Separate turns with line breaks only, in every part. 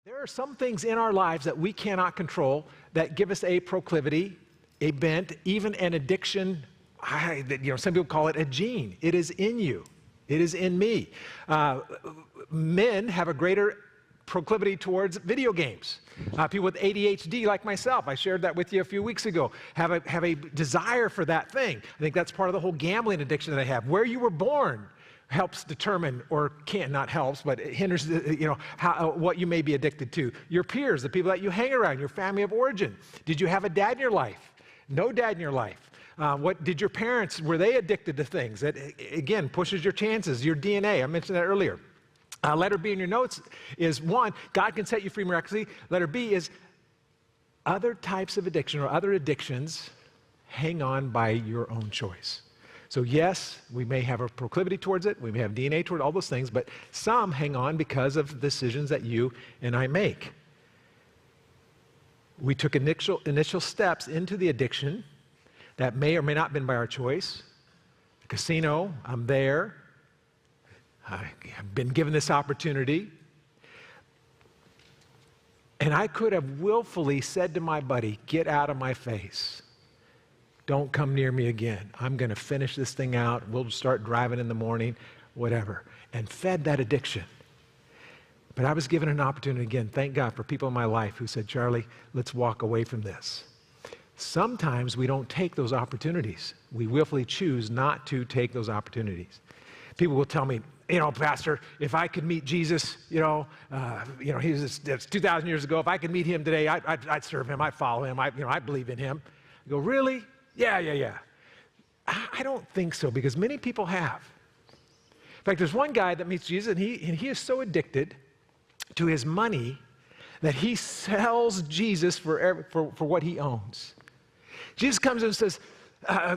There are some things in our lives that we cannot control that give us a proclivity, a bent, even an addiction. Some people call it a gene. It is in you. It is in me. Men have a greater proclivity towards video games. People with ADHD like myself, I shared that with you a few weeks ago, have a desire for that thing. I think that's part of the whole gambling addiction that I have. Where you were born helps determine, or not helps, but it hinders, what you may be addicted to. Your peers, the people that you hang around, your family of origin. Did you have a dad in your life? No dad in your life. What did your parents, were they addicted to things? That, again, pushes your chances, your DNA. I mentioned that earlier. Letter B in your notes is 1, God can set you free miraculously. Letter B is other types of addiction or other addictions hang on by your own choice. So yes, we may have a proclivity towards it, we may have DNA toward all those things, but some hang on because of decisions that you and I make. We took initial steps into the addiction that may or may not have been by our choice. The casino, I'm there. I've been given this opportunity. And I could have willfully said to my buddy, get out of my face. Don't come near me again. I'm going to finish this thing out. We'll start driving in the morning, whatever. And fed that addiction. But I was given an opportunity again. Thank God for people in my life who said, Charlie, let's walk away from this. Sometimes we don't take those opportunities. We willfully choose not to take those opportunities. People will tell me, Pastor, if I could meet Jesus, that's 2,000 years ago. If I could meet him today, I'd serve him. I'd follow him. I believe in him. I go, really? Yeah. I don't think so, because many people have. In fact, there's one guy that meets Jesus, and he is so addicted to his money that he sells Jesus for what he owns. Jesus comes and says,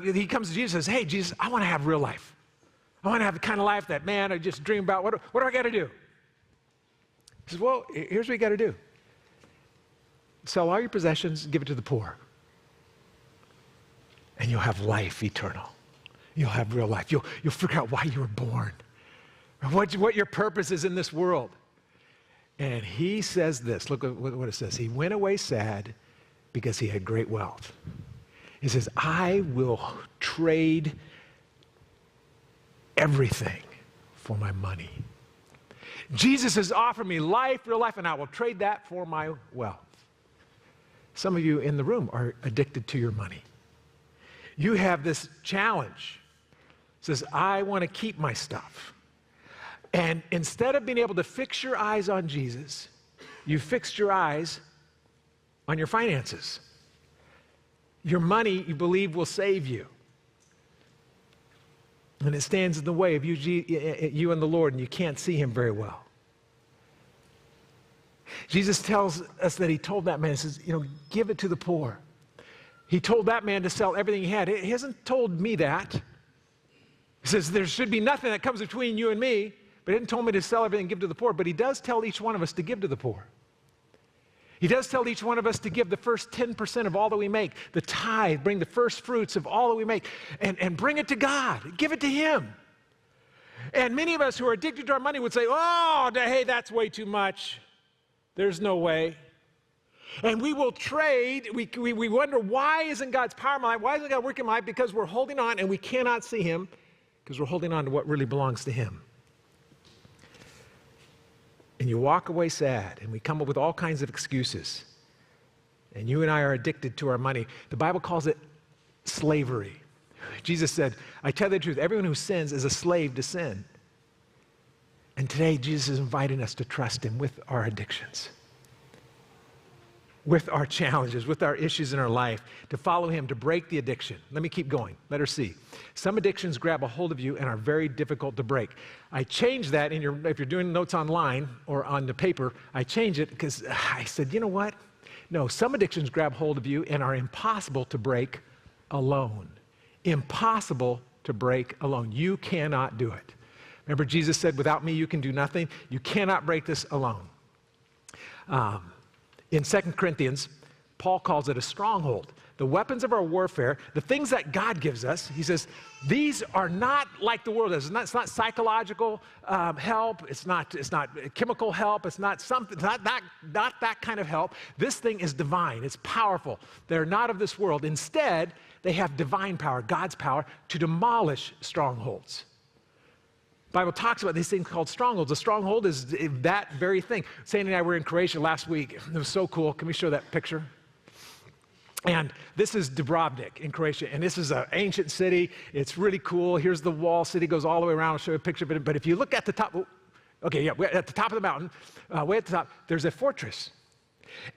he comes to Jesus and says, hey, Jesus, I want to have real life. I want to have the kind of life that, man, I just dream about. What do I got to do? He says, well, here's what you got to do. Sell all your possessions, give it to the poor. And you'll have life eternal. You'll have real life. You'll figure out why you were born, what your purpose is in this world. And he says this, look at what it says. He went away sad because he had great wealth. He says, I will trade everything for my money. Jesus has offered me life, real life, and I will trade that for my wealth. Some of you in the room are addicted to your money. You have this challenge. It says, I want to keep my stuff. And instead of being able to fix your eyes on Jesus, you fixed your eyes on your finances. Your money, you believe, will save you. And it stands in the way of you and the Lord, and you can't see him very well. Jesus tells us that he told that man, he says, give it to the poor. He told that man to sell everything he had. He hasn't told me that. He says there should be nothing that comes between you and me, but he didn't tell me to sell everything and give to the poor, but he does tell each one of us to give to the poor. He does tell each one of us to give the first 10% of all that we make, the tithe, bring the first fruits of all that we make, and bring it to God. Give it to him. And many of us who are addicted to our money would say, oh, hey, that's way too much. There's no way. And we will trade. We wonder, why isn't God's power in my life? Why isn't God working in my life? Because we're holding on, and we cannot see him because we're holding on to what really belongs to him. And you walk away sad, and we come up with all kinds of excuses. And you and I are addicted to our money. The Bible calls it slavery. Jesus said, I tell you the truth, everyone who sins is a slave to sin. And today, Jesus is inviting us to trust him with our addictions, with our challenges, with our issues in our life, to follow him, to break the addiction. Let me keep going. Letter C. Some addictions grab a hold of you and are very difficult to break. I changed that if you're doing notes online or on the paper, I changed it because I said, you know what? No, some addictions grab hold of you and are impossible to break alone. Impossible to break alone. You cannot do it. Remember, Jesus said, without me, you can do nothing. You cannot break this alone. In 2 Corinthians, Paul calls it a stronghold. the weapons of our warfare, the things that God gives us, he says, these are not like the world is. It's not psychological help. It's not chemical help. It's not something, not that kind of help. This thing is divine. It's powerful. They're not of this world. Instead, they have divine power, God's power, to demolish strongholds. The Bible talks about these things called strongholds. A stronghold is that very thing. Sandy and I were in Croatia last week. It was so cool. Can we show that picture? And this is Dubrovnik in Croatia, and this is an ancient city. It's really cool. Here's the wall. City goes all the way around. I'll show you a picture of it. But if you look at the top, at the top of the mountain, way at the top, there's a fortress.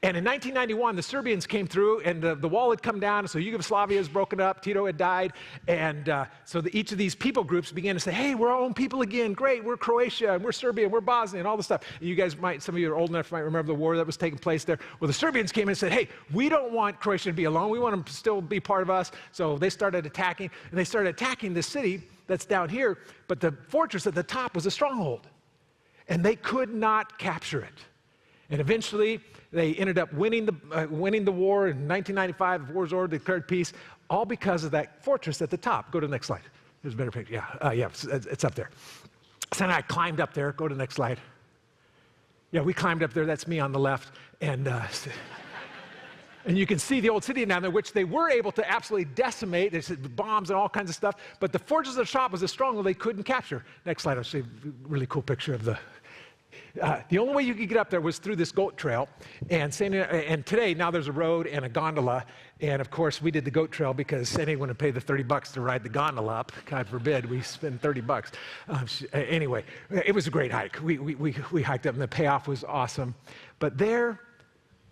And in 1991, the Serbians came through, and the wall had come down, so Yugoslavia was broken up, Tito had died, and so each of these people groups began to say, hey, we're our own people again, great, we're Croatia, and we're Serbia, and we're Bosnia, and all this stuff. And you guys some of you are old enough, might remember the war that was taking place there. Well, the Serbians came in and said, hey, we don't want Croatia to be alone, we want them to still be part of us. So they started attacking, and they started attacking this city that's down here, but the fortress at the top was a stronghold, and they could not capture it. And eventually, they ended up winning the war in 1995. The war's over, declared peace, all because of that fortress at the top. Go to the next slide. There's a better picture. Yeah, it's up there. So then I climbed up there. Go to the next slide. Yeah, we climbed up there. That's me on the left. And you can see the old city down there, which they were able to absolutely decimate. There's bombs and all kinds of stuff. But the fortress of the top was a stronghold they couldn't capture. Next slide. I'll show you a really cool picture of the only way you could get up there was through this goat trail, and today, now there's a road and a gondola, and of course, we did the goat trail because Sandy wouldn't pay the $30 to ride the gondola up. God forbid, we spend $30. Anyway, it was a great hike. We hiked up, and the payoff was awesome. But there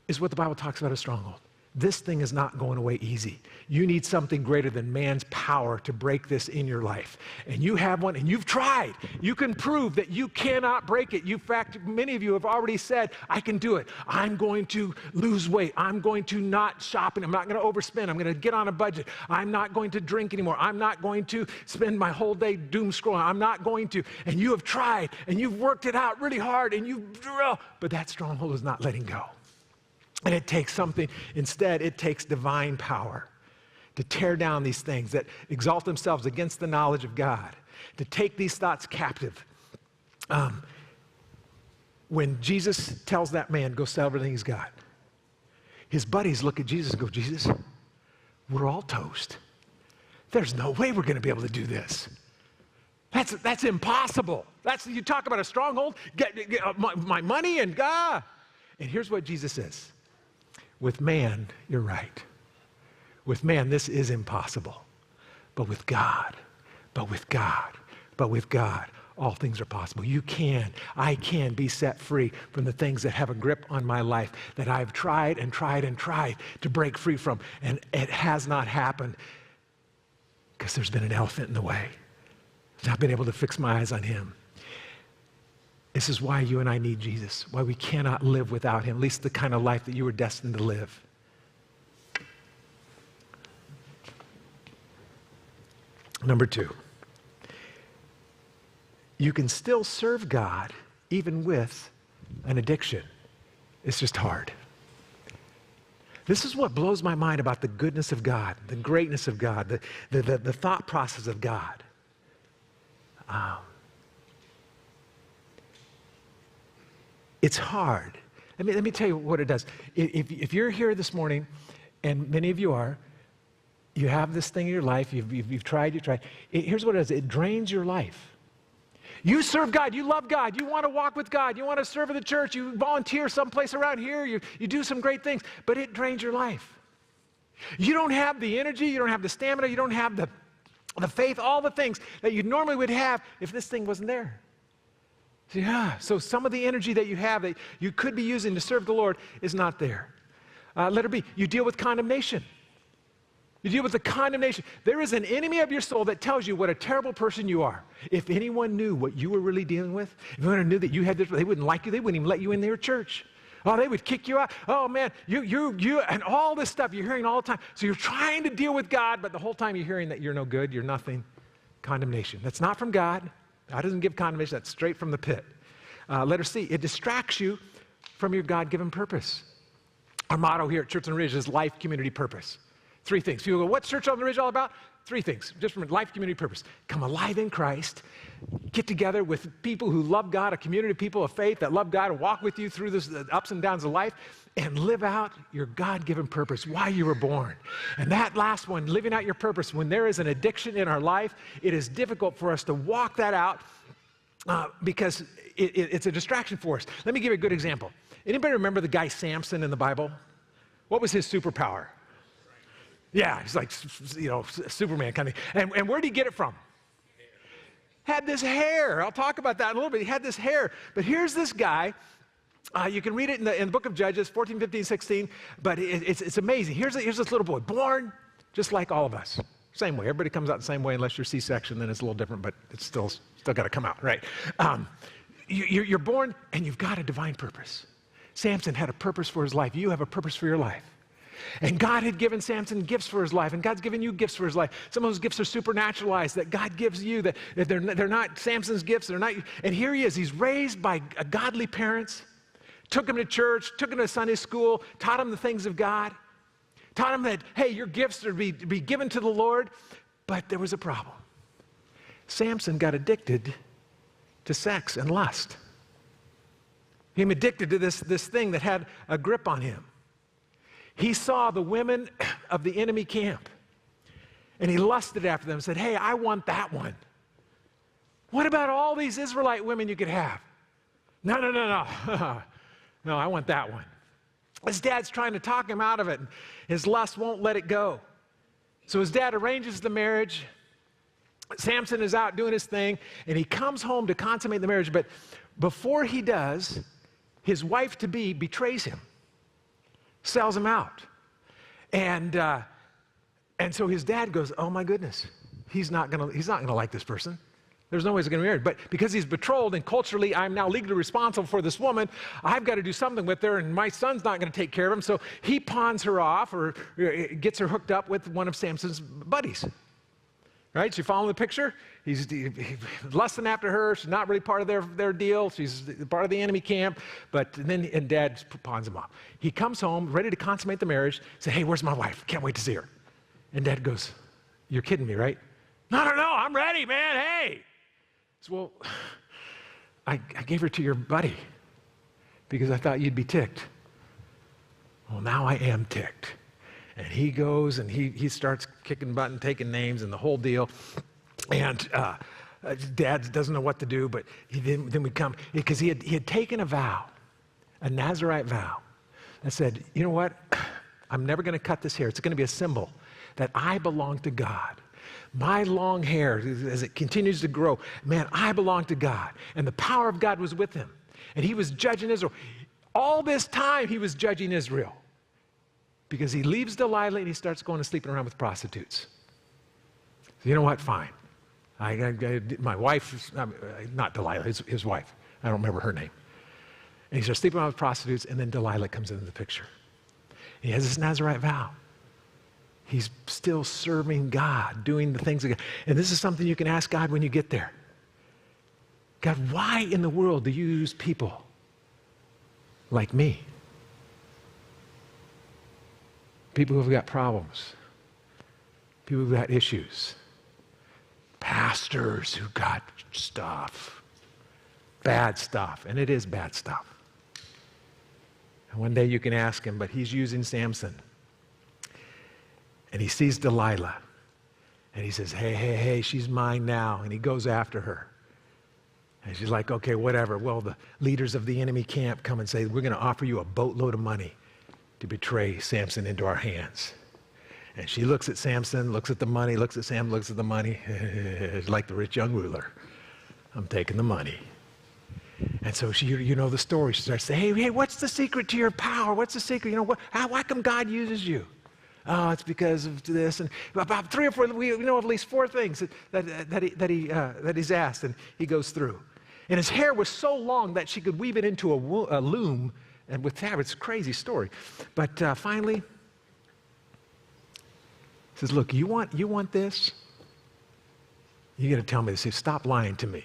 is what the Bible talks about as stronghold. This thing is not going away easy. You need something greater than man's power to break this in your life. And you have one, and you've tried. You can prove that you cannot break it. In fact, many of you have already said, I can do it. I'm going to lose weight. I'm going to not shop, and I'm not going to overspend. I'm going to get on a budget. I'm not going to drink anymore. I'm not going to spend my whole day doom scrolling. I'm not going to. And you have tried, and you've worked it out really hard, but that stronghold is not letting go. And it takes something, instead, it takes divine power to tear down these things that exalt themselves against the knowledge of God, to take these thoughts captive. When Jesus tells that man, go sell everything he's got, his buddies look at Jesus and go, Jesus, we're all toast. There's no way we're going to be able to do this. That's impossible. You talk about a stronghold, get my money and God. And here's what Jesus says. With man, you're right. With man, this is impossible. But with God, all things are possible. I can be set free from the things that have a grip on my life that I've tried and tried and tried to break free from. And it has not happened because there's been an elephant in the way. I've not been able to fix my eyes on him. This is why you and I need Jesus, why we cannot live without him, at least the kind of life that you were destined to live. Number 2, you can still serve God even with an addiction. It's just hard. This is what blows my mind about the goodness of God, the greatness of God, the thought process of God. It's hard. Let me tell you what it does. If you're here this morning, and many of you are, you have this thing in your life, you've tried. Here's what it does. It drains your life. You serve God, you love God, you want to walk with God, you want to serve in the church, you volunteer someplace around here, you do some great things, but it drains your life. You don't have the energy, you don't have the stamina, you don't have the faith, all the things that you normally would have if this thing wasn't there. So some of the energy that you have that you could be using to serve the Lord is not there. Letter B, you deal with condemnation. You deal with the condemnation. There is an enemy of your soul that tells you what a terrible person you are. If anyone knew what you were really dealing with, if anyone knew that you had this, they wouldn't like you, they wouldn't even let you in their church. Oh, they would kick you out. Oh man, you, and all this stuff you're hearing all the time. So you're trying to deal with God, but the whole time you're hearing that you're no good, you're nothing. Condemnation. That's not from God. God doesn't give condemnation. That's straight from the pit. Letter C, it distracts you from your God-given purpose. Our motto here at Church on the Ridge is life, community, purpose. Three things. People go, what's Church on the Ridge all about? Three things, just from life, community, purpose. Come alive in Christ, get together with people who love God, a community of people of faith that love God and walk with you through the ups and downs of life, and live out your God-given purpose, why you were born. And that last one, living out your purpose, when there is an addiction in our life, it is difficult for us to walk that out because it's a distraction for us. Let me give you a good example. Anybody remember the guy Samson in the Bible? What was his superpower? Yeah, he's like, Superman kind of. And where did he get it from? Had this hair. I'll talk about that in a little bit. He had this hair. But here's this guy. You can read it in the book of Judges, 14, 15, 16. But it's amazing. Here's this little boy, born just like all of us. Same way. Everybody comes out the same way unless you're C-section, then it's a little different, but it's still got to come out, right? You're born and you've got a divine purpose. Samson had a purpose for his life. You have a purpose for your life. And God had given Samson gifts for his life, and God's given you gifts for his life. Some of those gifts are supernaturalized that God gives you, that they're not Samson's gifts, they're not. And here he is, he's raised by godly parents, took him to church, took him to Sunday school, taught him the things of God, taught him that, hey, your gifts are to be given to the Lord, but there was a problem. Samson got addicted to sex and lust. He became addicted to this thing that had a grip on him. He saw the women of the enemy camp, and he lusted after them and said, hey, I want that one. What about all these Israelite women you could have? No. No, I want that one. His dad's trying to talk him out of it, and his lust won't let it go. So his dad arranges the marriage. Samson is out doing his thing, and he comes home to consummate the marriage, but before he does, his wife-to-be betrays him. Sells him out. And so his dad goes, oh my goodness, he's not gonna like this person. There's no way he's gonna be married. But because he's betrothed and culturally I'm now legally responsible for this woman, I've got to do something with her, and my son's not gonna take care of him. So he pawns her off or gets her hooked up with one of Samson's buddies. Right? So you follow the picture? He's lusting after her. She's not really part of their deal. She's part of the enemy camp. And dad pawns him off. He comes home, ready to consummate the marriage, say, hey, where's my wife? Can't wait to see her. And dad goes, you're kidding me, right? No, I'm ready, man, hey. So, well, I gave her to your buddy because I thought you'd be ticked. Well, now I am ticked. And he goes and he starts kicking butt and taking names and the whole deal. And dad doesn't know what to do, but then we come, because he had taken a vow, a Nazirite vow, that said, you know what, I'm never going to cut this hair. It's going to be a symbol that I belong to God. My long hair, as it continues to grow, man, I belong to God. And the power of God was with him. And he was judging Israel. All this time he was judging Israel. Because he leaves Delilah and he starts going and sleeping around with prostitutes. So you know what? Fine. My wife, not Delilah, his wife. I don't remember her name. And he starts sleeping around with prostitutes, and then Delilah comes into the picture. He has this Nazirite vow. He's still serving God, doing the things of God. And this is something you can ask God when you get there. God, why in the world do you use people like me? People who've got problems, people who've got issues, pastors who got stuff, bad stuff, and it is bad stuff. And one day you can ask him, but he's using Samson. And he sees Delilah, and he says, hey, she's mine now, and he goes after her. And she's like, okay, whatever. Well, the leaders of the enemy camp come and say, we're going to offer you a boatload of money to betray Samson into our hands. And she looks at Samson, looks at the money, looks at Sam, looks at the money. It's like the rich young ruler. I'm taking the money. And so she, you know the story. She starts saying, hey, what's the secret to your power? What's the secret? You know, why come God uses you? Oh, it's because of this. And about 3 or 4, we know of at least 4 things that he's asked, and he goes through. And his hair was so long that she could weave it into a loom. And with that, it's a crazy story. But finally, he says, look, you want this? You got to tell me this. Stop lying to me.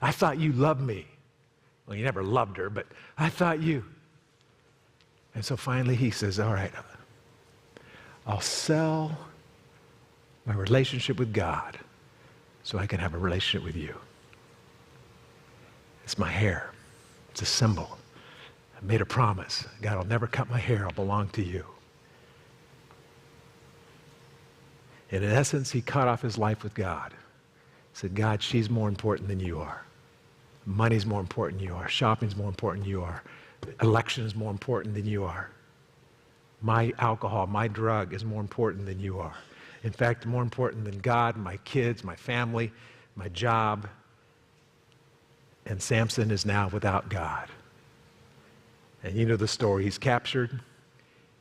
I thought you loved me. Well, you never loved her, but I thought you. And so finally he says, all right, I'll sell my relationship with God so I can have a relationship with you. It's my hair. It's a symbol. I made a promise. God, I'll never cut my hair. I'll belong to you. And in essence, he cut off his life with God. He said, God, she's more important than you are. Money's more important than you are. Shopping's more important than you are. Election is more important than you are. My alcohol, my drug is more important than you are. In fact, more important than God, my kids, my family, my job. And Samson is now without God. And you know the story. He's captured.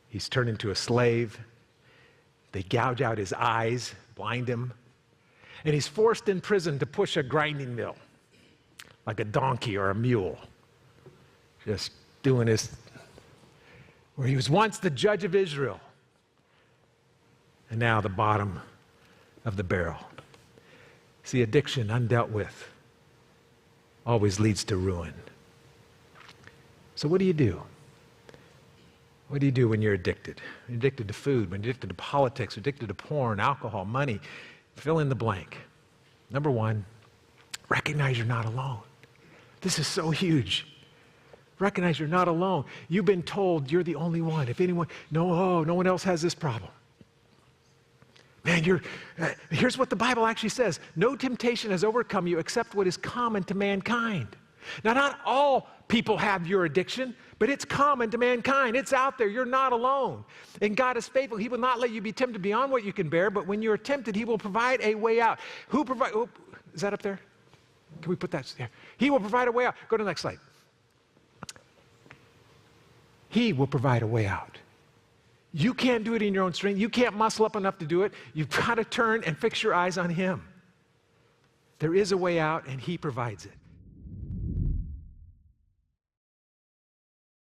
He's turned into a slave. They gouge out his eyes, blind him. And he's forced in prison to push a grinding mill, like a donkey or a mule. Just doing his, where he was once the judge of Israel, and now the bottom of the barrel. See, addiction undealt with always leads to ruin. So what do you do? What do you do when you're addicted? You're addicted to food, when you're addicted to politics, addicted to porn, alcohol, money, fill in the blank. Number one, recognize you're not alone. This is so huge. Recognize you're not alone. You've been told you're the only one. If anyone, no one else has this problem. Man, here's what the Bible actually says. No temptation has overcome you except what is common to mankind. Now, not all people have your addiction, but it's common to mankind. It's out there. You're not alone. And God is faithful. He will not let you be tempted beyond what you can bear, but when you're tempted, he will provide a way out. Who provide? Oh, is that up there? Can we put that there? He will provide a way out. Go to the next slide. He will provide a way out. You can't do it in your own strength. You can't muscle up enough to do it. You've got to turn and fix your eyes on him. There is a way out, and he provides it.